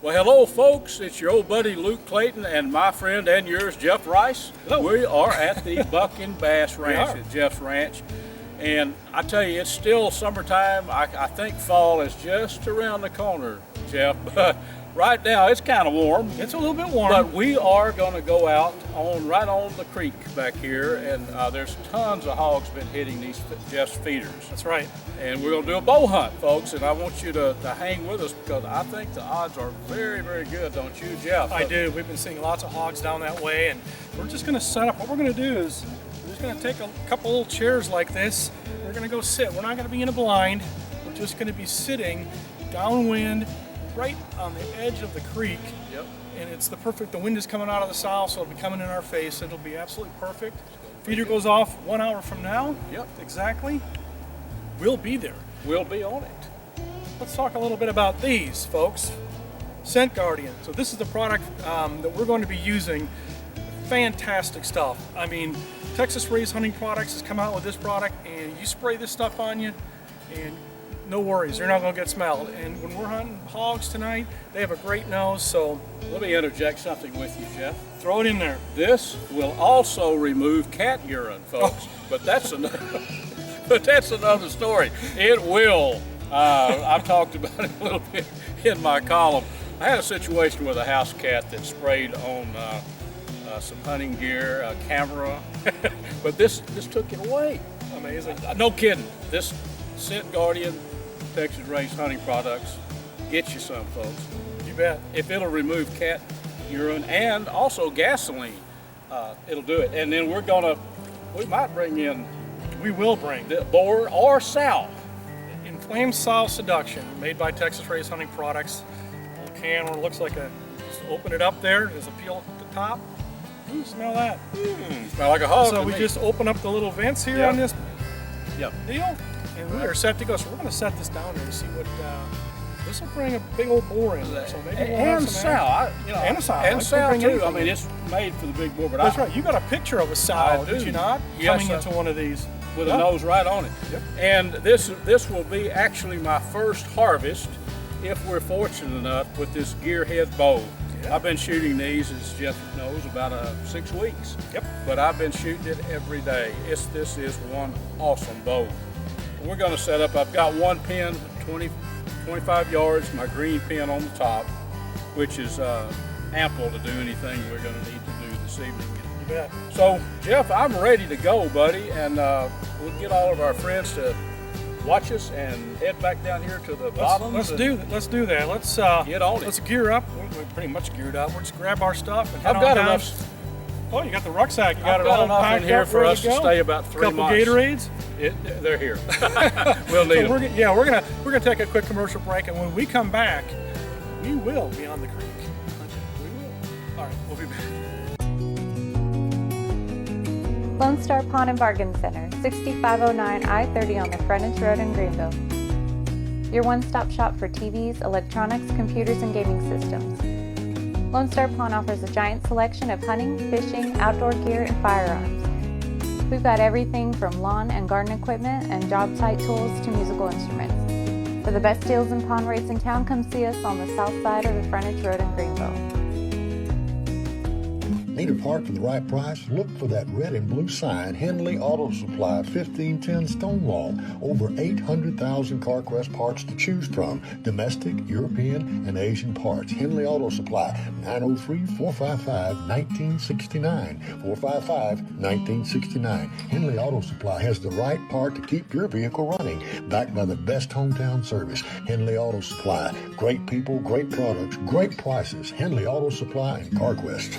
Well, hello, folks. It's your old buddy Luke Clayton and my friend and yours, Jeff Rice. Hello. We are at the Buck and Bass Ranch at Jeff's Ranch. And I tell you, it's still summertime. I think fall is just around the corner, Jeff. But right now, it's kind of warm. It's a little bit warm. But we are going to go out right on the creek back here, and there's tons of hogs been hitting these Jeff's feeders. That's right. And we're going to do a bow hunt, folks, and I want you to hang with us because I think the odds are very, very good, don't you, Jeff? I do. We've been seeing lots of hogs down that way, and we're just going to set up. What we're going to do is we're just going to take a couple little chairs like this. We're going to go sit. We're not going to be in a blind. We're just going to be sitting downwind right on the edge of the creek. Yep. And it's the wind is coming out of the south, so it'll be coming in our face. It'll be absolutely perfect. Feeder goes off 1 hour from now. Yep. Exactly. We'll be there. We'll be on it. Let's talk a little bit about these, folks. Scent Guardian. So this is the product that we're going to be using. Fantastic stuff. I mean, Texas Raised Hunting Products has come out with this product, and you spray this stuff on you, and no worries, you're not going to get smelled. And when we're hunting hogs tonight, they have a great nose, so Let me interject something with you, Jeff. throw it in there. This will also remove cat urine, folks, but that's another story. It will. I've talked about it a little bit in my column. I had a situation with a house cat that sprayed on some hunting gear, a camera, but this took it away. Amazing. No kidding. This Scent Guardian Texas Raised Hunting Products, get you some, folks. You bet. If it'll remove cat urine and also gasoline, it'll do it. And then we might bring in We will bring the boar or sow. Inflamed Sow Seduction, made by Texas Raised Hunting Products. Little can where it looks like just open it up there. There's a peel at the top. Ooh, smell that. Smell like a hog. So to we me. just open up the little vents here Yep. on this Yep. deal, and we are set to go. So we're going to set this down there and see what. This will bring a big old boar in there. So maybe we'll have And some sow. And a sow. I And could sow bring too. anything I mean, in. it's made for the big boar, but That's right. You got a picture of a sow, I did do. you not? Yes, Coming I- into one of these. with Yeah. a nose right on it. Yep. And this will be actually my first harvest, if we're fortunate enough, with this gearhead bow. Yeah. I've been shooting these, as Jeff knows, about 6 weeks. Yep. But I've been shooting it every day. This is one awesome bow. We're going to set up. I've got one pin, 25 yards, my green pin on the top, which is ample to do anything we're going to need to do this evening. You bet. So, Jeff, I'm ready to go, buddy, and we'll get all of our friends to watch us and head back down here to the bottom. Let's do that. Let's Get on it. Let's gear up. We're pretty much geared up. We'll just grab our stuff and head I've on got down. enough. Oh, you got the rucksack. You got I've it got all enough packed in here up, for ready us to go. stay about 3 Couple months. Gatorades. They're here. We'll need So them. we're gonna take a quick commercial break, and when we come back, we will be on the creek. We will. All right, we'll be back. Lone Star Pawn and Bargain Center, 6509 I-30 on the Frontage Road in Greenville. Your one-stop shop for TVs, electronics, computers, and gaming systems. Lone Star Pawn offers a giant selection of hunting, fishing, outdoor gear, and firearms. We've got everything from lawn and garden equipment and job site tools to musical instruments. For the best deals and pawn rates in town, come see us on the south side of the Frontage Road in Greenville. Need a part for the right price? Look for that red and blue sign, Henley Auto Supply, 1510 Stonewall. Over 800,000 CarQuest parts to choose from. Domestic, European, and Asian parts. Henley Auto Supply, 903-455-1969. 455-1969. Henley Auto Supply has the right part to keep your vehicle running. Backed by the best hometown service. Henley Auto Supply. Great people, great products, great prices. Henley Auto Supply and CarQuest.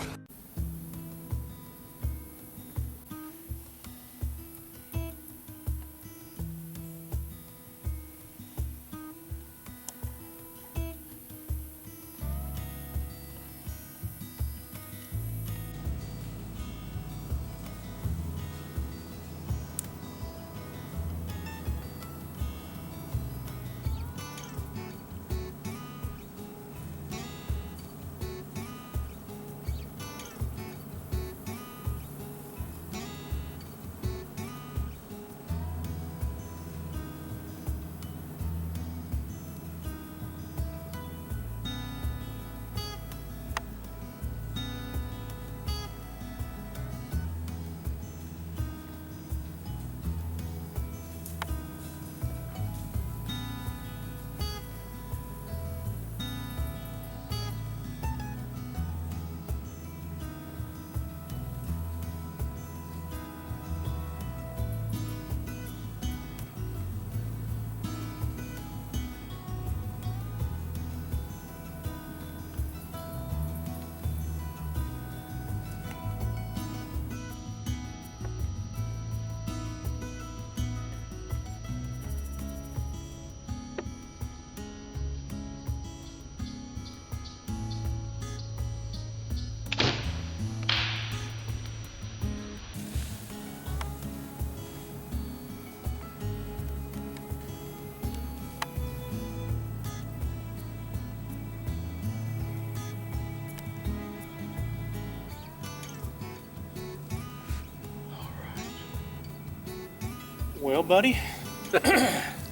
Well, buddy,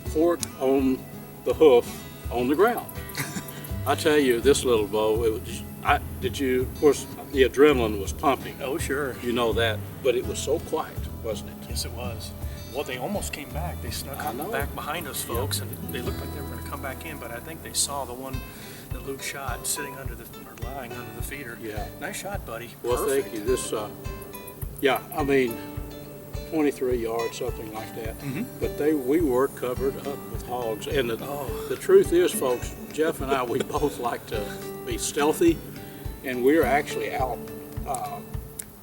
Fork on the hoof on the ground. I tell you, this little bow, it was, of course, the adrenaline was pumping. oh sure. You know that, but it was so quiet, wasn't it? Yes, it was. Well, they almost came back. They snuck I up know. back behind us, folks, and they looked like they were going to come back in, but I think they saw the one that Luke shot sitting under the, or lying under the feeder. Yeah. Nice shot, buddy. Well, Perfect. thank you. This, yeah, I mean, 23 yards, something like that. But we were covered up with hogs. And the truth is, folks, Jeff and I, we both like to be stealthy, and we're actually out.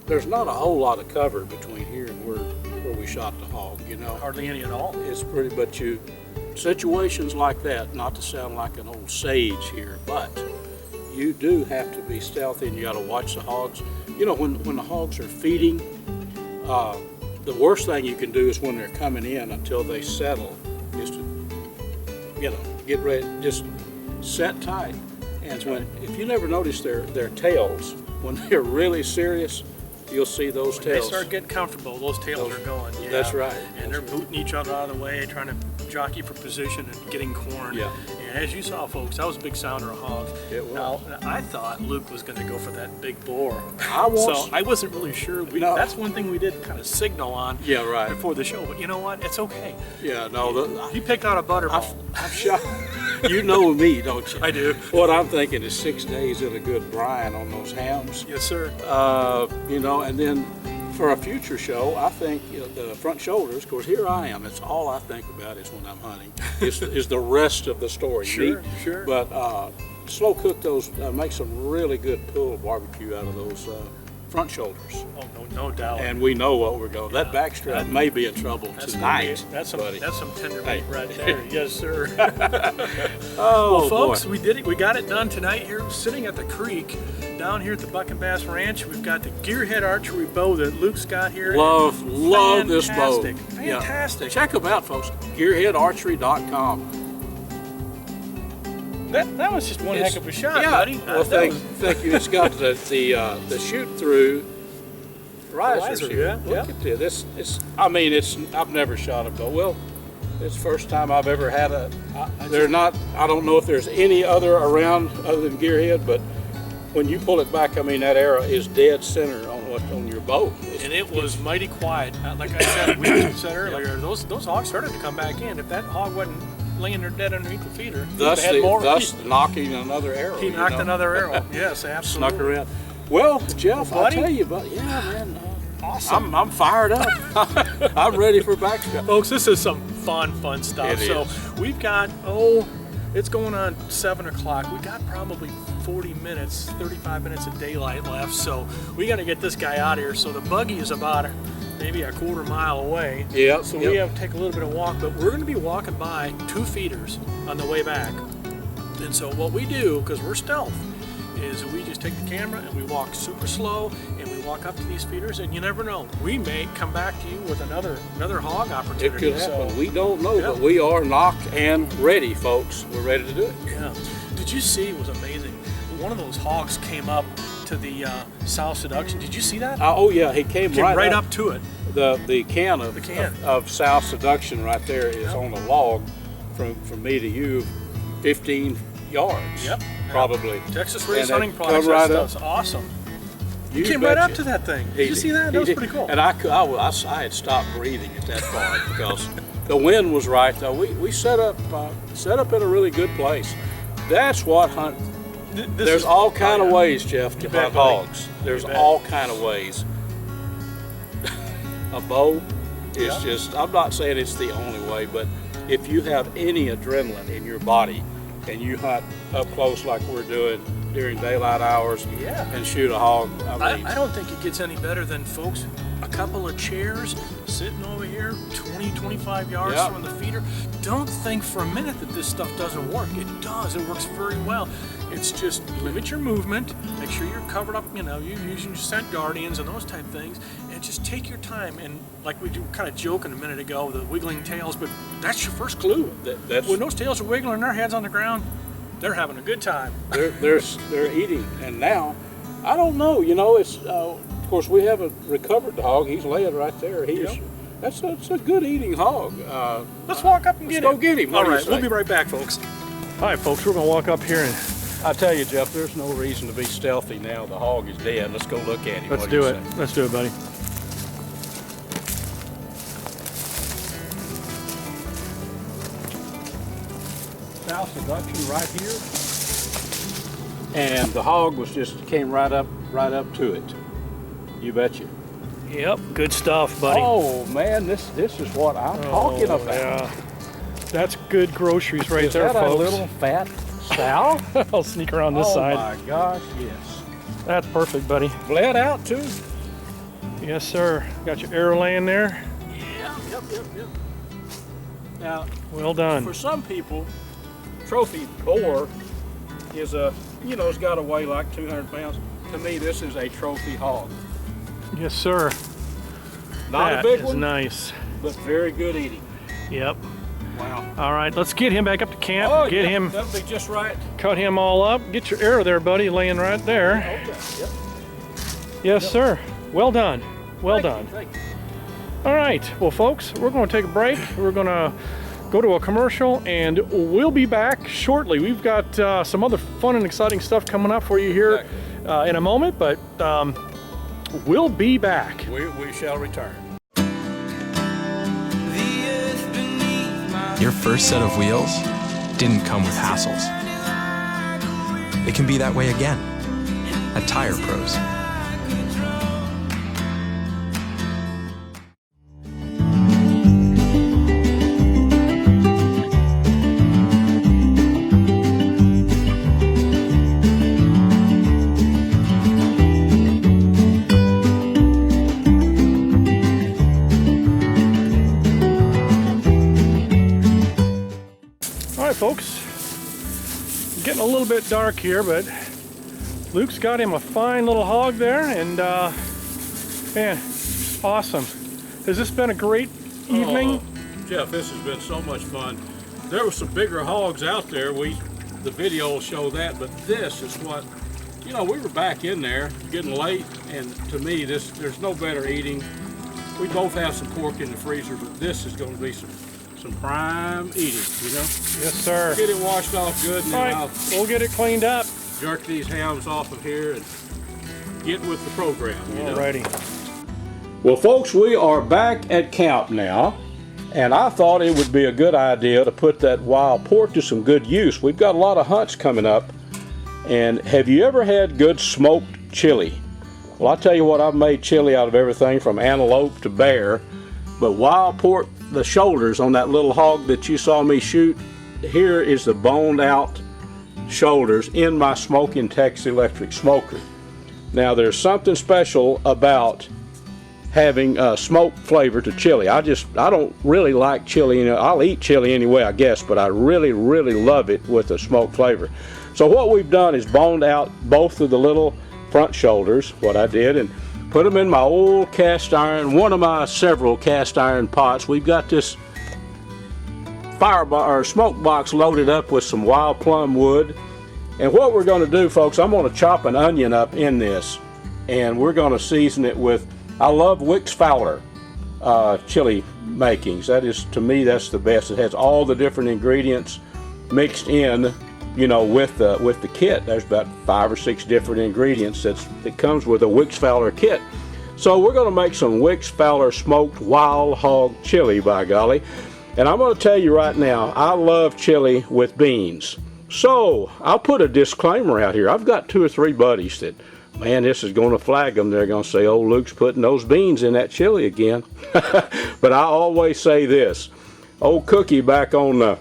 There's not a whole lot of cover between here and where we shot the hog, you know. Hardly any at all. It's pretty, but situations like that, not to sound like an old sage here, but you do have to be stealthy and you got to watch the hogs. You know, when the hogs are feeding, the worst thing you can do is when they're coming in until they settle, is to, get ready, just set tight. And if you never notice their tails, when they're really serious, you'll see those When tails. they start getting comfortable, those tails are going. Yeah. That's right. And they're booting each other out of the way, trying to jockey for position and getting corn. Yeah. And as you saw, folks, that was a big sounder of hogs. It was. Now, I thought Luke was going to go for that big boar. I was. So I wasn't really sure. No. That's one thing we did kind of signal on Yeah, right. before the show. But you know what? It's okay. Yeah, no, He picked out a butterball. I'm shocked. You know me, don't you? I do. What I'm thinking is 6 days in a good brine on those hams. Yes, sir. And then for a future show, I think the front shoulders, of course, here I am. It's all I think about is when I'm hunting, is the rest of the story. Sure, Meat. sure. But slow cook those, make some really good pulled barbecue out of those front shoulders. Oh, no doubt. And we know what we're going. That backstrap may be in trouble That's tonight, That's buddy. some tender Hey. meat right there. Yes, sir. Oh, Well, folks, boy. we did it. We got it done tonight here, sitting at the creek down here at the Buck and Bass Ranch. We've got the Gearhead archery bow that Luke's got here. Love this bow. Fantastic. Yeah. Fantastic. Check them out, folks. GearheadArchery.com. That was just one heck of a shot, Yeah. buddy. Well, thank you. It's got the shoot through risers Riser, here. yeah, Look yeah. at this. I've never shot a bow. Well, it's the first time I've ever had a. I don't know if there's any other around other than Gearhead, but when you pull it back, I mean that arrow is dead center on your bow. And it was mighty quiet. Like I said, we said earlier, those hogs started to come back in. If that hog wasn't laying there dead underneath the feeder, Thus, they had more. knocking another arrow. He knocked another arrow. Yes, absolutely. Snuck around. Well, Jeff, Well, I buddy. tell you, but yeah, man, Awesome. I'm fired up. I'm ready for backstrap. Folks, this is some fun stuff. It So is. we've got, it's going on 7 o'clock. We got probably 40 minutes, 35 minutes of daylight left. So we got to get this guy out of here. So the buggy is about maybe a quarter mile away. Yep, So yep. we have to take a little bit of walk, but we're going to be walking by 2 feeders on the way back. And so what we do, because we're stealth, is we just take the camera and we walk super slow and we walk up to these feeders, and you never know, we may come back to you with another hog It opportunity. could happen. So, We don't know, Yeah. but we are knocked and ready, folks. We're ready to do it. yeah. Did you see? It was amazing. One of those hogs came up to the South Seduction. Did you see that? Oh yeah, he came Right up to it. The can of can. of South Seduction right there is on the log from me to you, 15 yards. Yep. Probably. Texas Race And Hunting that Products. come right That up. stuff's awesome. You Came right up betcha. to that thing. Did you see that? That He was did. pretty cool. And I had stopped breathing at that point because the wind was right. Though we set up in a really good place. That's what hunt. There's all kind of ways, Jeff, to bet, hunt buddy. hogs. There's bet. all kind of ways. A bow is Yeah. just. I'm not saying it's the only way, but if you have any adrenaline in your body and you hunt up close like we're doing during daylight hours Yeah. and shoot a hog, I mean, I don't think it gets any better than, folks, a couple of chairs sitting over here 20, 25 yards Yeah. from the feeder. Don't think for a minute that this stuff doesn't work. It does. It works very well. It's just limit your movement, make sure you're covered up, you're using your scent guardians and those type things, and just take your time. And like we do kind of joking a minute ago, the wiggling tails, but that's your first clue. that's When those tails are wiggling, their heads on the ground, they're having a good time. they're eating. And now, I don't know. It's of course we haven't recovered the hog. He's laying right there. That's a good eating hog. Let's walk up and let's get go him. get him. All What do you right, we'll say? be right back, folks. All right, folks, we're gonna walk up here and I tell you, Jeff, there's no reason to be stealthy now. The hog is dead. Let's go look at him. let's What do you it. say? Let's do it, buddy. South seduction right here, and the hog was just came right up to it. You betcha. Yep, good stuff, buddy. Oh man, this is what I'm talking about. Yeah. That's good groceries right Is there, that folks. a little fat sow? I'll sneak around this Oh side. my gosh, yes. That's perfect, buddy. Bled out too. Yes, sir. Got your arrow laying there. Yep. Now, Well done. for some people, trophy boar is it's got to weigh like 200 pounds. To me, this is a trophy hog. Yes, sir. Not That a big is one, nice. but very good eating. Yep. Wow. All right, let's get him back up to camp. Oh, Get yeah, him, that'll be just right. cut him all up. Get your arrow there, buddy, laying right there. Okay. Yep. Yes, sir. Well done. Well done. Thank you. All right. Well, folks, we're going to take a break. We're going to go to a commercial, and we'll be back shortly. We've got some other fun and exciting stuff coming up for you here in a moment, but we'll be back. We shall return. Your first set of wheels didn't come with hassles. It can be that way again at Tire Pros. All right, folks. Getting a little bit dark here, but Luke's got him a fine little hog there, and man, awesome. Has this been a great evening? Jeff, this has been so much fun. There were some bigger hogs out there. The video will show that, but this is what, we were back in there getting late, and to me, there's no better eating. We both have some pork in the freezer, but this is going to be some prime eating, Yes, sir. Get it washed off good, and All then right, I'll we'll get it cleaned up. jerk these hams off of here and get with the program, Alrighty. Well, folks, we are back at camp now, and I thought it would be a good idea to put that wild pork to some good use. We've got a lot of hunts coming up, and have you ever had good smoked chili? Well, I'll tell you what, I've made chili out of everything from antelope to bear, but wild pork, the shoulders on that little hog that you saw me shoot, here is the boned out shoulders in my Smoking Texas electric smoker. Now, there's something special about having smoke flavor to chili. I don't really like chili. I'll eat chili anyway, I guess, but I really love it with a smoke flavor. So what we've done is boned out both of the little front shoulders, what I did, and put them in my old cast iron, one of my several cast iron pots. We've got this smoke box loaded up with some wild plum wood. And what we're going to do, folks, I'm going to chop an onion up in this, and we're going to season it with, I love Wicks Fowler chili makings. That is, to me, that's the best. It has all the different ingredients mixed in, with the kit. There's about 5 or 6 different ingredients that comes with a Wicks Fowler kit. So we're going to make some Wicks Fowler smoked wild hog chili, by golly. And I'm going to tell you right now, I love chili with beans. So I'll put a disclaimer out here. I've got 2 or 3 buddies that, man, this is going to flag them. They're going to say, oh, Luke's putting those beans in that chili again. But I always say this. Old Cookie back on the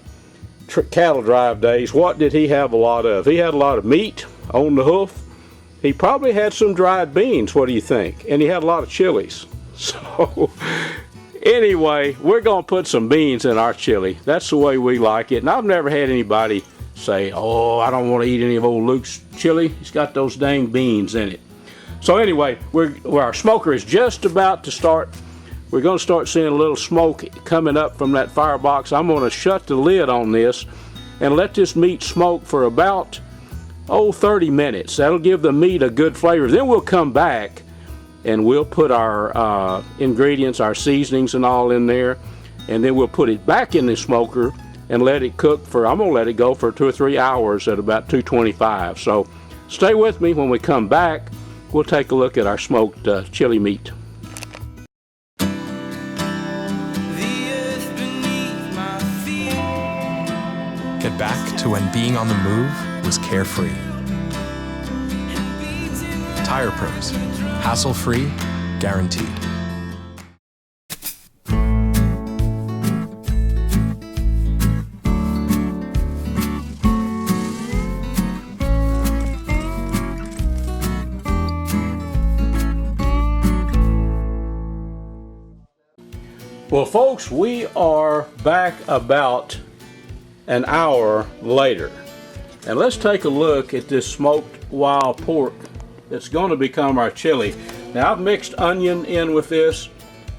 cattle drive days, what did he have a lot of? He had a lot of meat on the hoof. He probably had some dried beans, what do you think? And he had a lot of chilies. So anyway, we're going to put some beans in our chili. That's the way we like it. And I've never had anybody say, oh, I don't want to eat any of old Luke's chili. He's got those dang beans in it. So anyway, our smoker is just about to start. We're going to start seeing a little smoke coming up from that firebox. I'm going to shut the lid on this and let this meat smoke for about 30 minutes. That'll give the meat a good flavor. Then we'll come back and we'll put our ingredients, our seasonings and all in there, and then we'll put it back in the smoker and let it cook for, I'm gonna let it go for 2 or 3 hours at about 225. So stay with me. When we come back, we'll take a look at our smoked chili meat. Get back to when being on the move was carefree. Tire Pros, hassle-free, guaranteed. Well, folks, we are back about an hour later, and let's take a look at this smoked wild pork that's going to become our chili. Now, I've mixed onion in with this,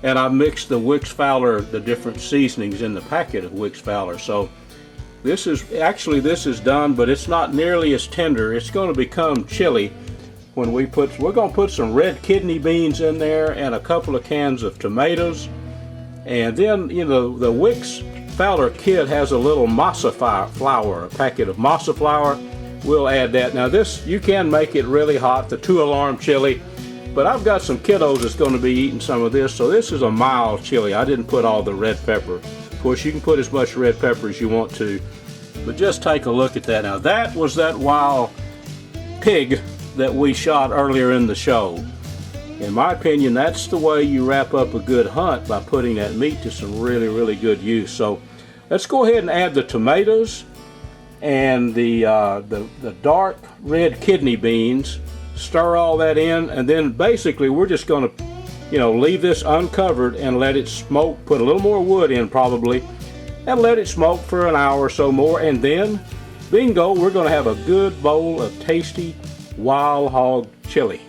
and I've mixed the Wicks Fowler, the different seasonings in the packet of Wicks Fowler. So this is done, but it's not nearly as tender. It's going to become chili when we're going to put some red kidney beans in there and a couple of cans of tomatoes. And then, you know, the Wicks Fowler kit has a little masa flour, a packet of masa flour. We'll add that. Now this, you can make it really hot, the 2-alarm chili, but I've got some kiddos that's going to be eating some of this, so this is a mild chili. I didn't put all the red pepper. Of course, you can put as much red pepper as you want to, but just take a look at that. Now that was that wild pig that we shot earlier in the show. In my opinion, that's the way you wrap up a good hunt, by putting that meat to some really, really good use. So let's go ahead and add the tomatoes and the dark red kidney beans. Stir all that in, and then basically we're just going to, you know, leave this uncovered and let it smoke. Put a little more wood in probably, and let it smoke for an hour or so more, and then bingo, we're going to have a good bowl of tasty wild hog chili.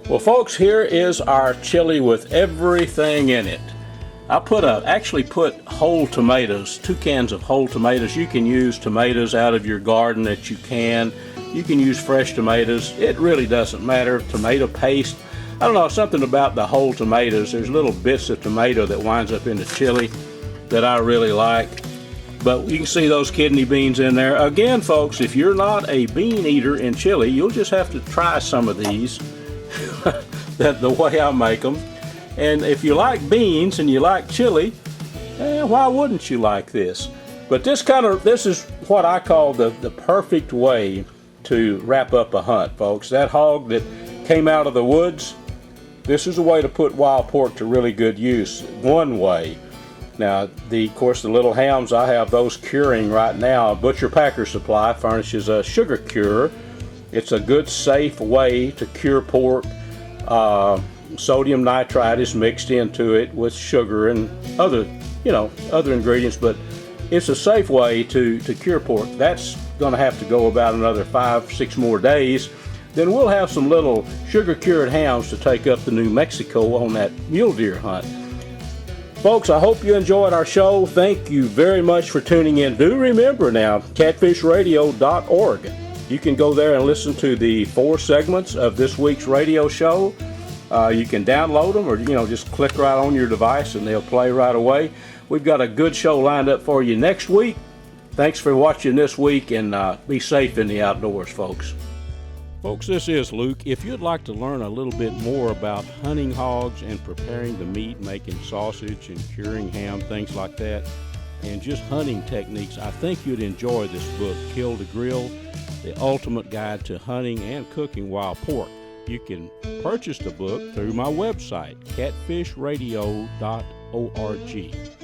Well, folks, here is our chili with everything in it. I actually put whole tomatoes, 2 cans of whole tomatoes. You can use tomatoes out of your garden that you can. You can use fresh tomatoes. It really doesn't matter. Tomato paste. I don't know, something about the whole tomatoes. There's little bits of tomato that winds up in the chili that I really like. But you can see those kidney beans in there. Again, folks, if you're not a bean eater in chili, you'll just have to try some of these the way I make them. And if you like beans and you like chili, why wouldn't you like this? But this is what I call the perfect way to wrap up a hunt, folks. That hog that came out of the woods, this is a way to put wild pork to really good use. One way. Now, of course, the little hams, I have those curing right now. Butcher Packer Supply furnishes a sugar cure. It's a good, safe way to cure pork. Sodium nitrite is mixed into it with sugar and other ingredients, but it's a safe way to cure pork. That's going to have to go about another 5-6 more days. Then we'll have some little sugar cured hams to take up to New Mexico on that mule deer hunt. Folks, I hope you enjoyed our show. Thank you very much for tuning in. Do remember now, catfishradio.org. You can go there and listen to the 4 segments of this week's radio show. You can download them, or just click right on your device and they'll play right away. We've got a good show lined up for you next week. Thanks for watching this week, and be safe in the outdoors, folks. Folks, this is Luke. If you'd like to learn a little bit more about hunting hogs and preparing the meat, making sausage and curing ham, things like that, and just hunting techniques, I think you'd enjoy this book, Kill to Grill, The Ultimate Guide to Hunting and Cooking Wild Pork. You can purchase the book through my website, catfishradio.org.